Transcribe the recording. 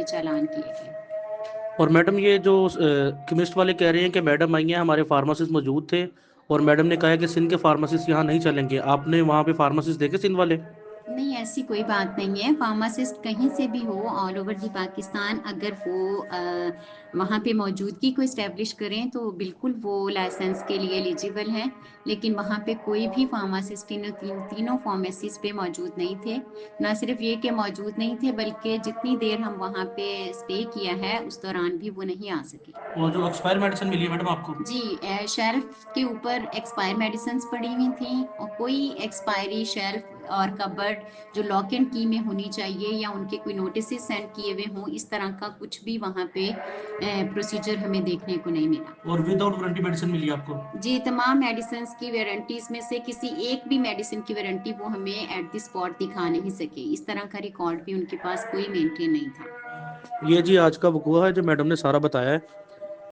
चालान किए गए। और मैडम ये जो केमिस्ट वाले कह रहे हैं कि मैडम आई हैं, हमारे फार्मासिस्ट मौजूद थे और मैडम ने कहा है कि सिंध के फार्मासिस्ट यहाँ नहीं चलेंगे, आपने वहाँ पे फार्मासिस्ट देखे सिंध वाले? नहीं, ऐसी कोई बात नहीं है। फार्मासिस्ट कहीं से भी हो ऑल ओवर दी पाकिस्तान, अगर वो वहाँ पे मौजूदगी को इस्टेब्लिश करें तो बिल्कुल वो लाइसेंस के लिए एलिजिबल हैं। लेकिन वहाँ पे कोई भी फार्मासिस्ट तीनों फार्मेसीज पे मौजूद नहीं थे। ना सिर्फ ये कि मौजूद नहीं थे, बल्कि जितनी देर हम वहाँ पे स्टे किया है उस दौरान भी वो नहीं आ सके। वो जो एक्सपायर मेडिसिन मिली है मैडम आपको? जी, शेल्फ के ऊपर एक्सपायर मेडिसिन पड़ी हुई थी और कोई एक्सपायरी शेल्फ और कबर्ड जो लॉक एंड की में होनी चाहिए या उनके कोई नोटिस सेंड किए हुए हों, इस तरह का कुछ भी वहाँ पे प्रोसीजर हमें देखने को नहीं मिला। और विदाउट वारंटी मेडिसिन मिली आपको? जी, तमाम मेडिसिन की वारंटीज में से किसी एक भी मेडिसिन की वारंटी वो हमें एट द स्पॉट दिखा नहीं सके। इस तरह का रिकॉर्ड भी उनके पास कोई मेंटेन नहीं था। ये जी आज का वकूआ है जो मैडम ने सारा बताया है।